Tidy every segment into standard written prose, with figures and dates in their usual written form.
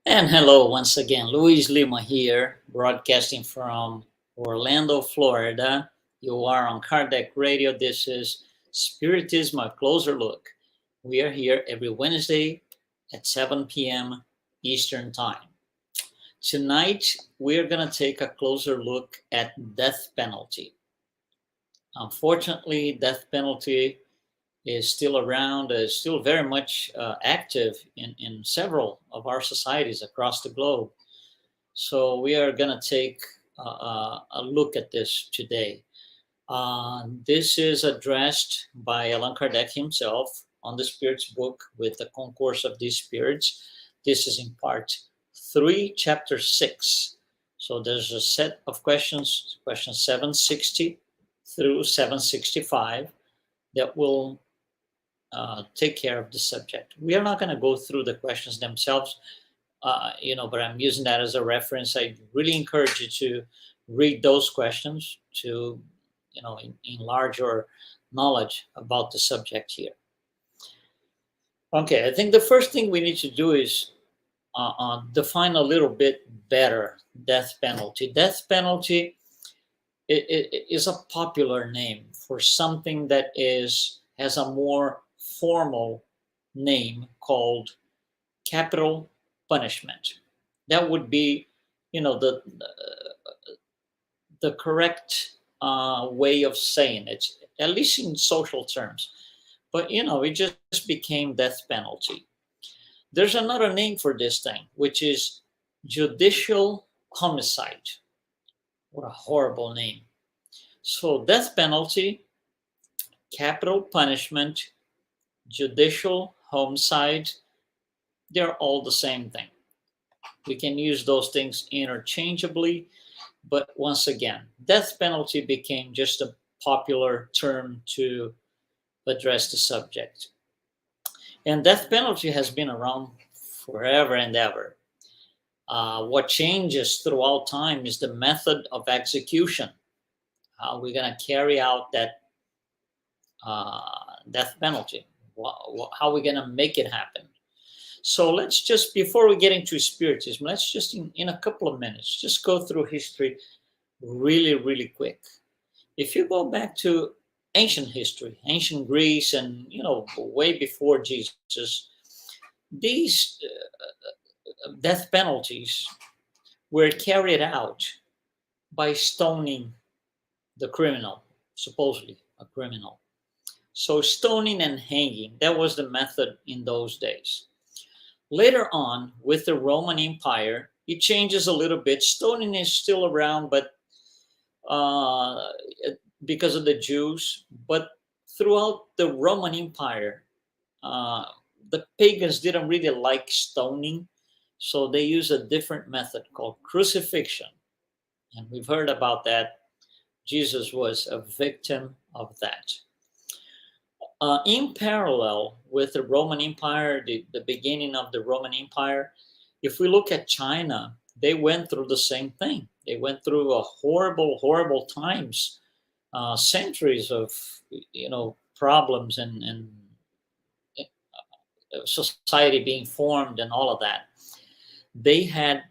And hello once again, Luiz Lima here, broadcasting from Orlando, Florida. You are on Kardec Radio. This is Spiritism, a closer look. We are here every Wednesday at 7 p.m. Eastern Time. Tonight, we're going to take a closer look at death penalty. Unfortunately, death penalty is still around, is still very much active in several of our societies across the globe. So we are going to take a look at this today. This is addressed by Allan Kardec himself on the Spirits book with the Concourse of these Spirits. This is in part 3, chapter 6. So there's a set of questions 760 through 765, that will take care of the subject. We are not going to go through the questions themselves, but I'm using that as a reference. I really encourage you to read those questions to, enlarge your knowledge about the subject here. Okay, I think the first thing we need to do is define a little bit better death penalty. Death penalty is a popular name for something that has a more formal name called capital punishment. That would be, the correct way of saying it, at least in social terms. But it just became death penalty. There's another name for this thing, which is judicial homicide. What a horrible name. So death penalty, capital punishment, judicial homicide, they're all the same thing. We can use those things interchangeably, but once again, death penalty became just a popular term to address the subject. And death penalty has been around forever and ever. What changes throughout time is the method of execution. How we're going to carry out that death penalty. How we're going to make it happen. So let's just, before we get into Spiritism, let's just, in a couple of minutes, just go through history really, really quick. If you go back to ancient history, ancient Greece, and, way before Jesus, these death penalties were carried out by stoning the criminal, supposedly a criminal. So stoning and hanging, that was the method in those days. Later on, with the Roman Empire, it changes a little bit. Stoning is still around, but because of the Jews. But throughout the Roman Empire, the pagans didn't really like stoning, so they use a different method called crucifixion. And we've heard about that. Jesus was a victim of that. In parallel with the Roman Empire, the beginning of the Roman Empire, if we look at China, they went through the same thing. They went through a horrible, horrible times, centuries of, problems and society being formed and all of that. They had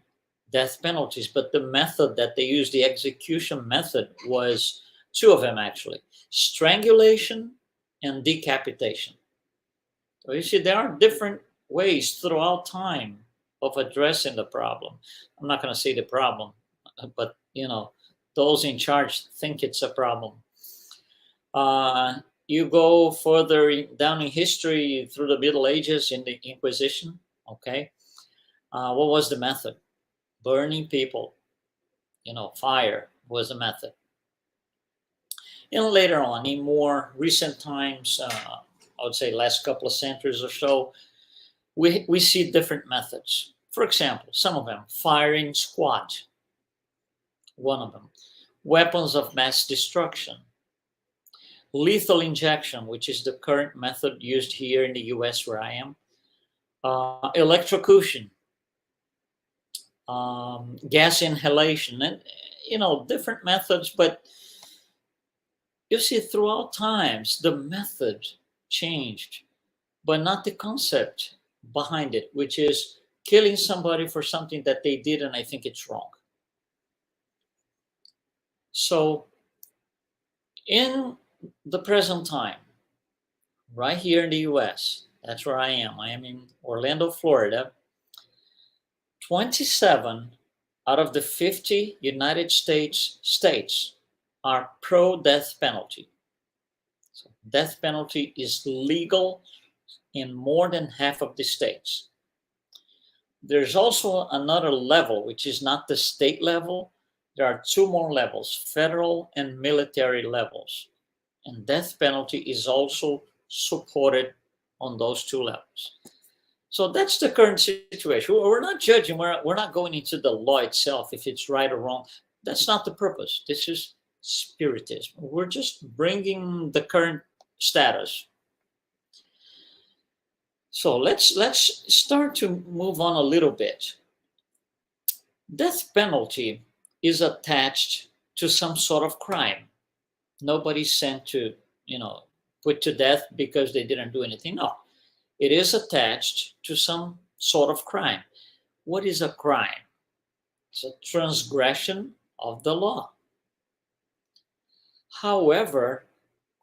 death penalties, but the method that they used, the execution method, was two of them actually: strangulation and decapitation. So you see, there are different ways throughout time of addressing the problem. I'm not going to say the problem, but those in charge think it's a problem. You go further down in history through the Middle Ages in the Inquisition. Okay, what was the method? Burning people. Fire was the method. And later on, in more recent times, I would say last couple of centuries or so, we see different methods. For example, some of them, firing squad, one of them. Weapons of mass destruction. Lethal injection, which is the current method used here in the US where I am. Electrocution. Gas inhalation, and different methods. But you see, throughout times, the method changed, but not the concept behind it, which is killing somebody for something that they did and I think it's wrong. So in the present time, right here in the US, that's where I am. I am in Orlando, Florida. 27 out of the 50 United States are pro-death penalty. So death penalty is legal in more than half of the states. There's also another level, which is not the state level. There are two more levels, federal and military levels. And death penalty is also supported on those two levels. So that's the current situation. We're not judging. We're not going into the law itself, if it's right or wrong. That's not the purpose. This is Spiritism. We're just bringing the current status. So let's start to move on a little bit. Death penalty is attached to some sort of crime. Nobody's sent to, put to death because they didn't do anything. No, it is attached to some sort of crime. What is a crime? It's a transgression of the law. However,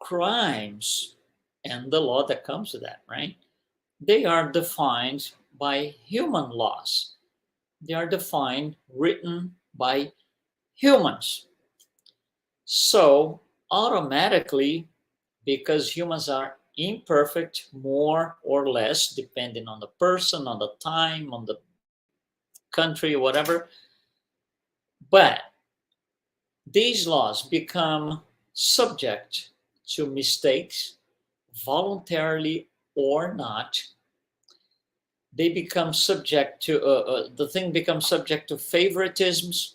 crimes and the law that comes to that, right? They are defined by human laws. They are defined, written by humans. So automatically, because humans are imperfect, more or less, depending on the person, on the time, on the country, whatever, but these laws become subject to mistakes, voluntarily or not. They become subject to the thing becomes subject to favoritisms,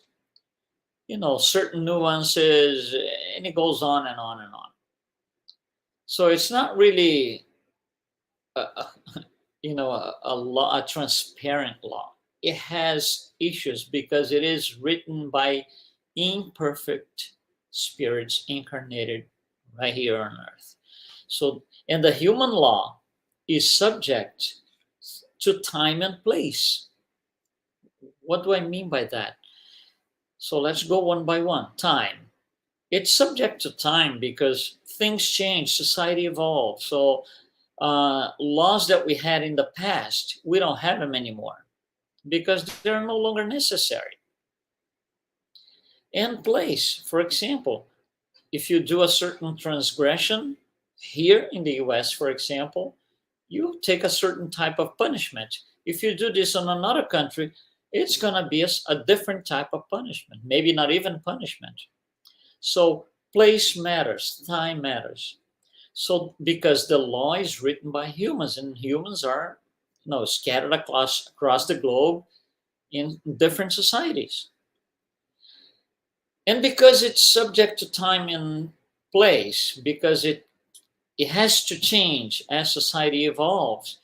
certain nuances, and it goes on and on and on. So it's not really a transparent law. It has issues because it is written by imperfect spirits incarnated right here on earth. So, and the human law is subject to time and place. What do I mean by that? So let's go one by one. Time. It's subject to time because things change, society evolves. So laws that we had in the past, we don't have them anymore because they're no longer necessary. And place, for example, if you do a certain transgression here in the US, for example, you take a certain type of punishment. If you do this in another country, it's going to be a different type of punishment, maybe not even punishment. So place matters, time matters. So because the law is written by humans, and humans are scattered across the globe in different societies. And because it's subject to time and place, because it has to change as society evolves,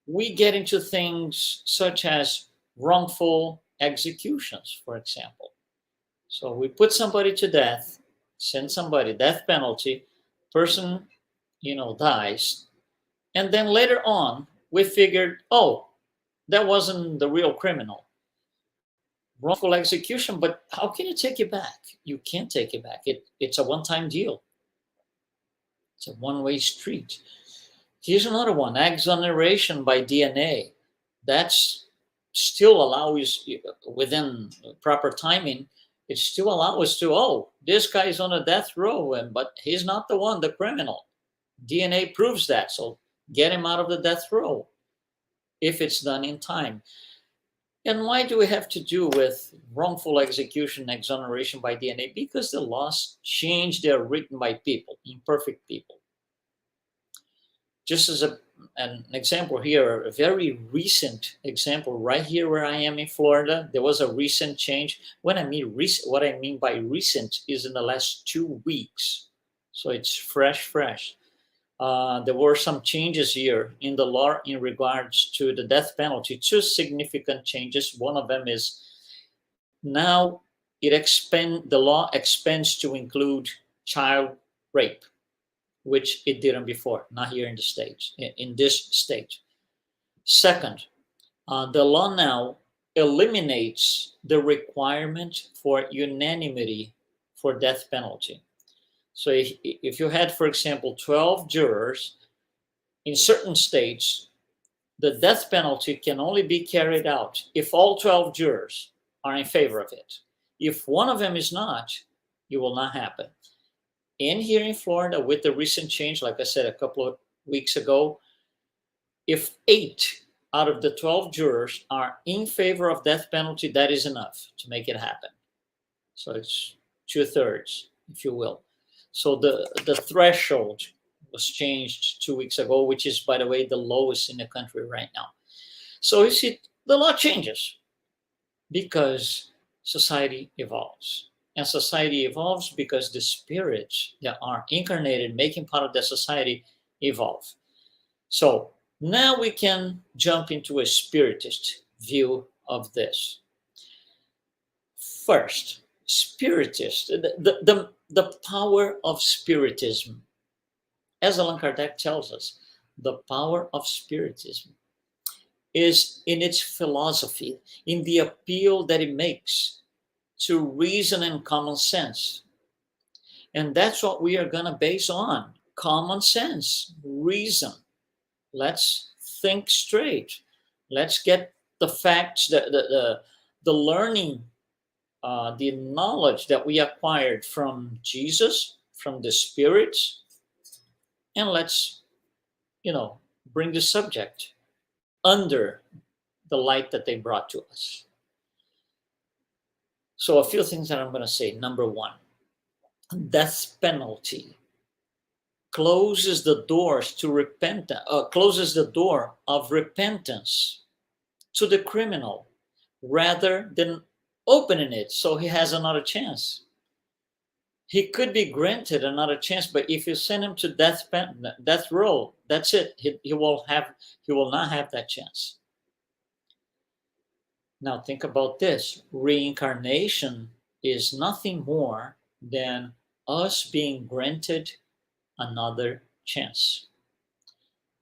we get into things such as wrongful executions, for example. So we put somebody to death, send somebody, death penalty, person, dies. And then later on, we figured, oh, that wasn't the real criminal. Wrongful execution, but how can you take it back? You can't take it back. It's a one-time deal. It's a one-way street. Here's another one, exoneration by DNA. That's still allows, within proper timing, it still allows to, oh, this guy's on a death row, but he's not the one, the criminal. DNA proves that, so get him out of the death row if it's done in time. And why do we have to do with wrongful execution, exoneration by DNA? Because the laws change, they're written by people, imperfect people. Just as an example here, a very recent example, right here where I am in Florida, there was a recent change. When I mean recent, what I mean by recent is in the last 2 weeks. So it's fresh. There were some changes here in the law in regards to the death penalty, 2 significant changes. One of them is now the law expands to include child rape, which it didn't before, not here in the States, in this state. Second, The law now eliminates the requirement for unanimity for death penalty. So if you had, for example, 12 jurors in certain states, the death penalty can only be carried out if all 12 jurors are in favor of it. If one of them is not, it will not happen. And here in Florida, with the recent change, like I said a couple of weeks ago, if 8 out of the 12 jurors are in favor of death penalty, that is enough to make it happen. So it's 2/3, if you will. So the threshold was changed 2 weeks ago, which is, by the way, the lowest in the country right now. So you see, the law changes because society evolves. And society evolves because the spirits that are incarnated, making part of that society, evolve. So now we can jump into a spiritist view of this. First, spiritist, the power of spiritism. As Allan Kardec tells us, the power of spiritism is in its philosophy, in the appeal that it makes to reason and common sense. And that's what we are going to base on: common sense, reason. Let's think straight. Let's get the facts, the learning, the knowledge that we acquired from Jesus, from the spirits, and let's, bring the subject under the light that they brought to us. So a few things that I'm going to say. Number one, death penalty closes the doors to closes the door of repentance to the criminal rather than opening it so he has another chance. He could be granted another chance, but if you send him to death row, that's it. He will not have that chance. Now think about this. Reincarnation is nothing more than us being granted another chance.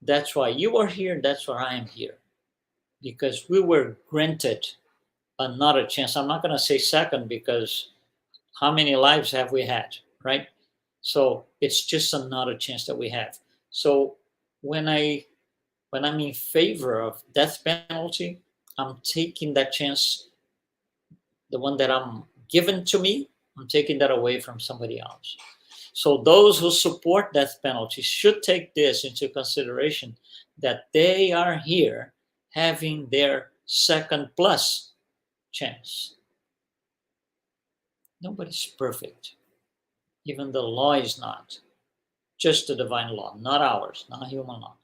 That's why you are here, that's why I am here. Because we were granted another chance. I'm not going to say second, because how many lives have we had, right? So it's just another chance that we have. So when I'm in favor of death penalty, I'm taking that chance, the one that I'm given to me, I'm taking that away from somebody else. So those who support death penalty should take this into consideration, that they are here having their second plus chance. Nobody's perfect. Even the law is not. Just the divine law, not ours, not human law.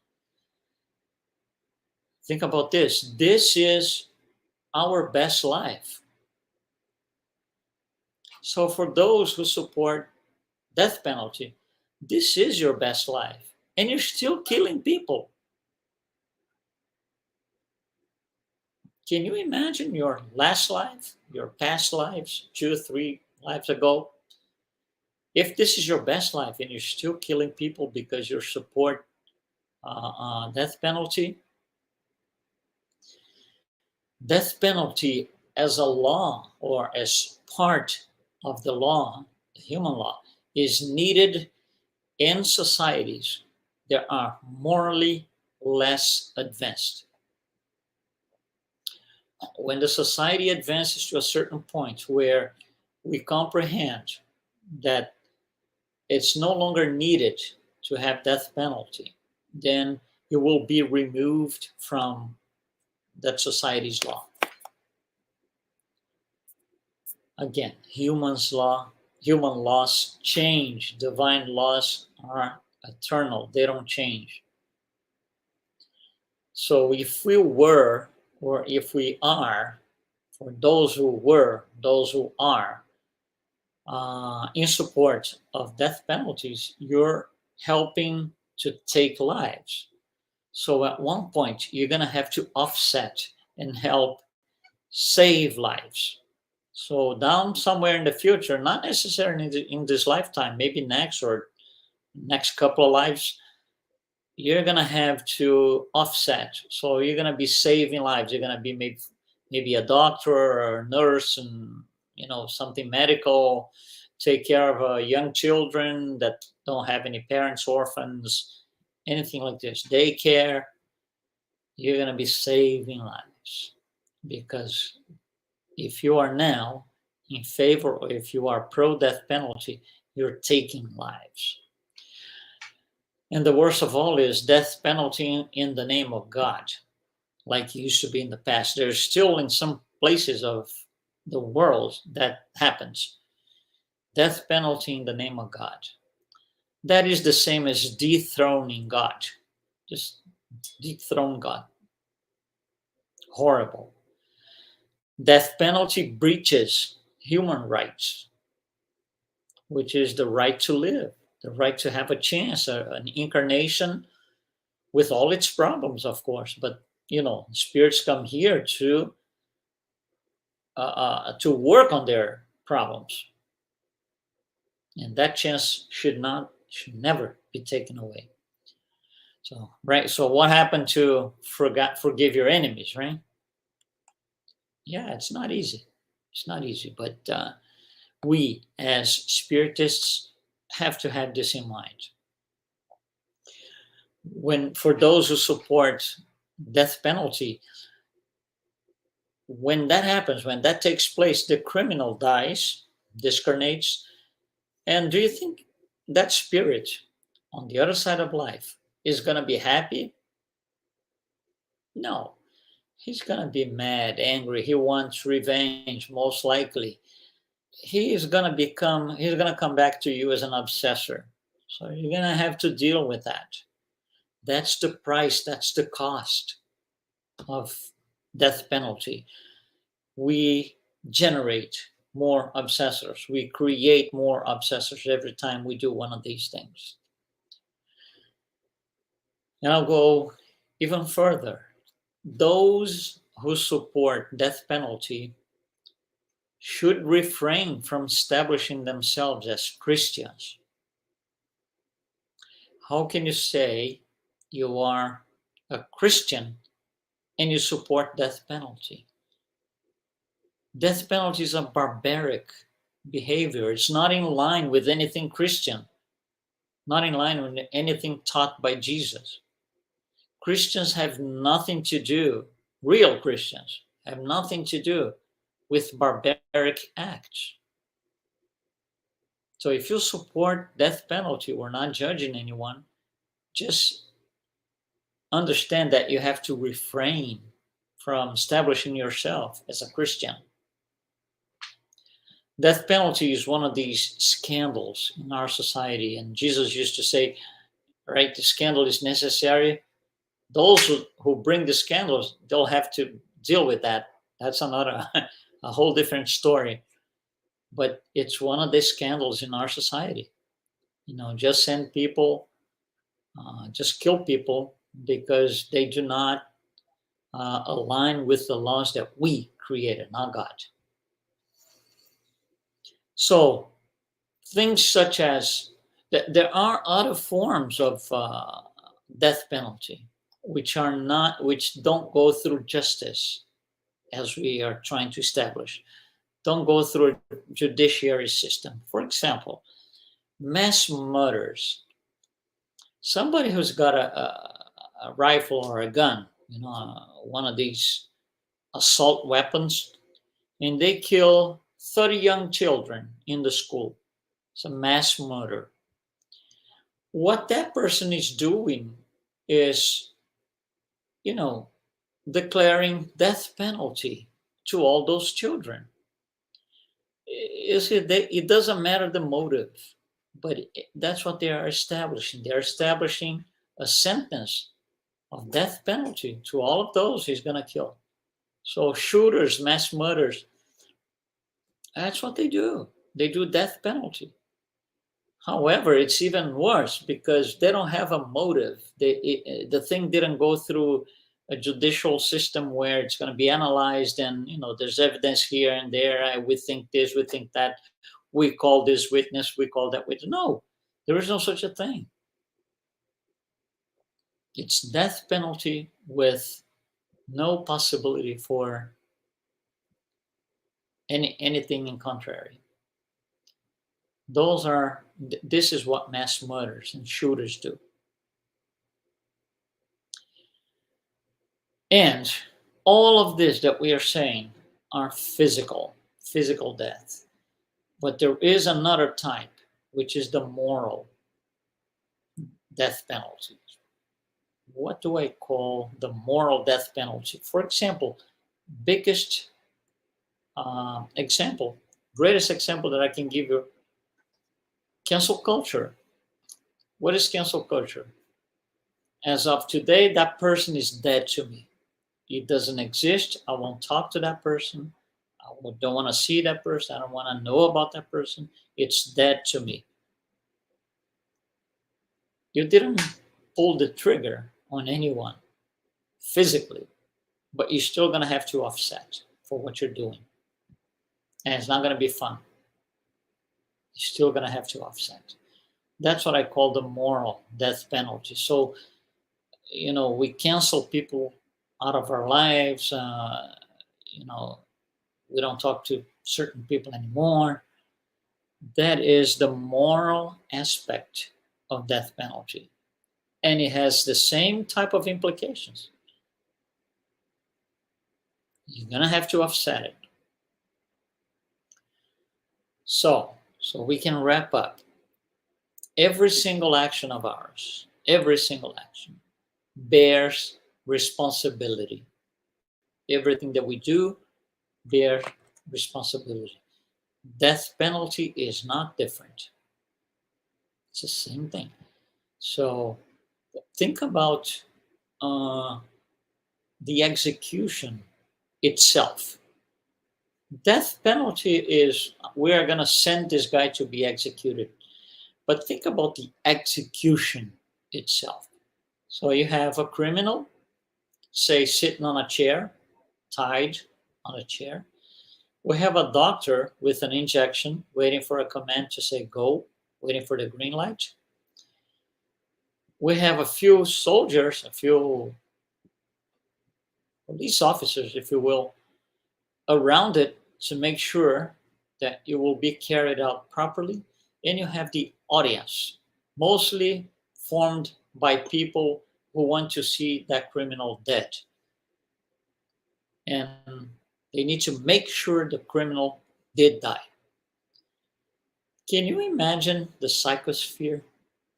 Think about this. This is our best life. So for those who support death penalty, this is your best life. And you're still killing people. Can you imagine your last life, your past lives, 2 or 3 lives ago? If this is your best life and you're still killing people because you support death penalty as a law, or as part of the law, the human law, is needed in societies that are morally less advanced. When the society advances to a certain point where we comprehend that it's no longer needed to have death penalty, then it will be removed from that society's law. Again, human laws change. Divine laws are eternal. They don't change. So if we were, or if we are, for those who are in support of death penalties, you're helping to take lives. So at one point, you're going to have to offset and help save lives. So down somewhere in the future, not necessarily in this lifetime, maybe next or next couple of lives, you're gonna have to offset. So you're gonna be saving lives. You're gonna be maybe a doctor or a nurse, and something medical, take care of young children that don't have any parents, orphans, anything like this. Daycare. You're gonna be saving lives, because if you are now in favor, or if you are pro death penalty, you're taking lives. And the worst of all is death penalty in the name of God, like it used to be in the past. There's still in some places of the world that happens. Death penalty in the name of God. That is the same as dethroning God. Just dethrone God. Horrible. Death penalty breaches human rights, which is the right to live, the right to have a chance, an incarnation with all its problems, of course. But spirits come here to work on their problems, and that chance should never be taken away. So right. So what happened to forgive your enemies, right? Yeah, it's not easy. It's not easy, but we as spiritists have to have this in mind. When For those who support death penalty, when that happens, when that takes place, the criminal dies, discarnates. And do you think that spirit on the other side of life is going to be happy? No. He's going to be mad, angry. He wants revenge, most likely. He's going to come back to you as an obsessor. So you're going to have to deal with that. That's the price, that's the cost of death penalty. We generate more obsessors. We create more obsessors every time we do one of these things. And I'll go even further. Those who support death penalty should refrain from establishing themselves as Christians. How can you say you are a Christian and you support death penalty? Death penalty is a barbaric behavior. It's not in line with anything Christian, not in line with anything taught by Jesus. Christians have nothing to do, real Christians have nothing to do with barbaric acts. So if you support death penalty, we're not judging anyone. Just understand that you have to refrain from establishing yourself as a Christian. Death penalty is one of these scandals in our society. And Jesus used to say, right, the scandal is necessary. Those who bring the scandals, they'll have to deal with that. That's another, a whole different story. But it's one of the scandals in our society. Just send people, just kill people because they do not align with the laws that we created, not God. So things such as there are other forms of death penalty which don't go through justice, as we are trying to establish, don't go through a judiciary system. For example, mass murders. Somebody who's got a rifle or a gun, one of these assault weapons, and they kill 30 young children in the school. It's a mass murder. What that person is doing is, declaring death penalty to all those children. It doesn't matter the motive, but that's what they are establishing. They're establishing a sentence of death penalty to all of those he's going to kill. So shooters, mass murders, that's what they do. They do death penalty. However, it's even worse because they don't have a motive. The thing didn't go through a judicial system where it's going to be analyzed and, there's evidence here and there. We think this, we think that. We call this witness, we call that witness. No, there is no such a thing. It's death penalty with no possibility for anything in contrary. This is what mass murders and shooters do. And all of this that we are saying are physical death. But there is another type, which is the moral death penalty. What do I call the moral death penalty? For example, biggest example, greatest example that I can give you, cancel culture. What is cancel culture? As of today, that person is dead to me. It doesn't exist. I won't talk to that person. I don't want to see that person. I don't want to know about that person. It's dead to me. You didn't pull the trigger on anyone physically, but you're still going to have to offset for what you're doing. And it's not going to be fun. You're still going to have to offset. That's what I call the moral death penalty. So, we cancel people out of our lives. We don't talk to certain people anymore. That is the moral aspect of death penalty. And it has the same type of implications. You're going to have to offset it. So we can wrap up. Every single action of ours, every single action bears responsibility. Everything that we do bears responsibility. Death penalty is not different. It's the same thing. So think about the execution itself. Death penalty is, we are going to send this guy to be executed. But think about the execution itself. So you have a criminal, say, sitting on a chair, tied on a chair. We have a doctor with an injection, waiting for a command to say go, waiting for the green light. We have a few soldiers, a few police officers, if you will, around it to make sure that it will be carried out properly. And you have the audience, mostly formed by people who want to see that criminal dead. And they need to make sure the criminal did die. Can you imagine the psychosphere,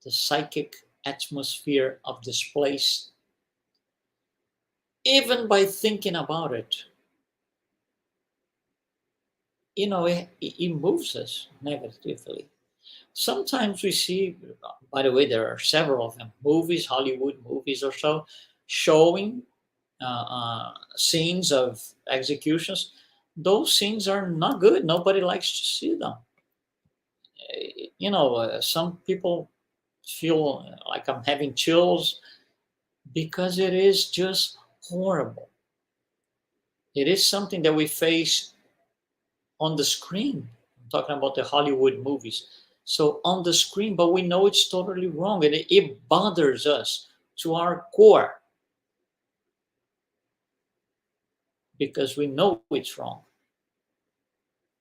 the psychic atmosphere of this place? Even by thinking about it, it moves us negatively. Sometimes we see, by the way, there are several of them, movies, Hollywood movies or so, showing scenes of executions. Those scenes are not good. Nobody likes to see them. Some people feel like I'm having chills because it is just horrible. It is something that we face on the screen. I'm talking about the Hollywood movies. So on the screen, but we know it's totally wrong, and it bothers us to our core because we know it's wrong.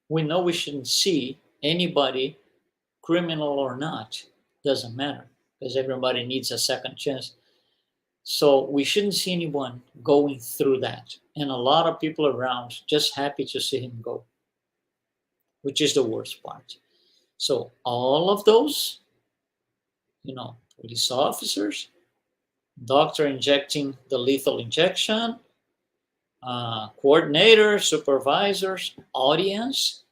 We know we shouldn't see anybody, criminal or not, doesn't matter, because everybody needs a second chance. So we shouldn't see anyone going through that. And a lot of people around just happy to see him go, which is the worst part. So all of those, police officers, doctor injecting the lethal injection, coordinators, supervisors, audience,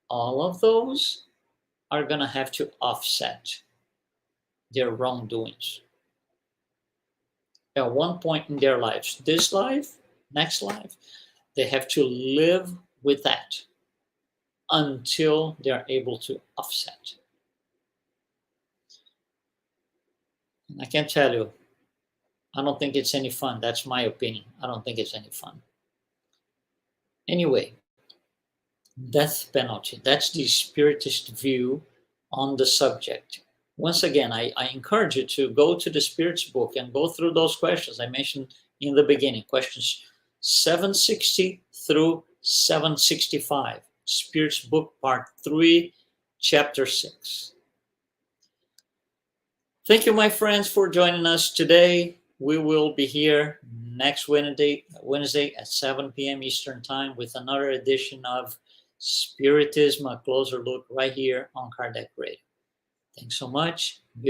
all of those are going to have to offset their wrongdoings at one point in their lives. This life, next life, they have to live with that until they're able to offset. And I can tell you, I don't think it's any fun. That's my opinion. I don't think it's any fun. Anyway, death penalty. That's the Spiritist view on the subject. Once again, I encourage you to go to the Spirits book and go through those questions I mentioned in the beginning, questions 760 through 765, Spirits book, part 3, chapter 6. Thank you, my friends, for joining us today. We will be here next Wednesday at 7 p.m. Eastern Time with another edition of Spiritism, a closer look right here on Kardec Radio. Thanks so much.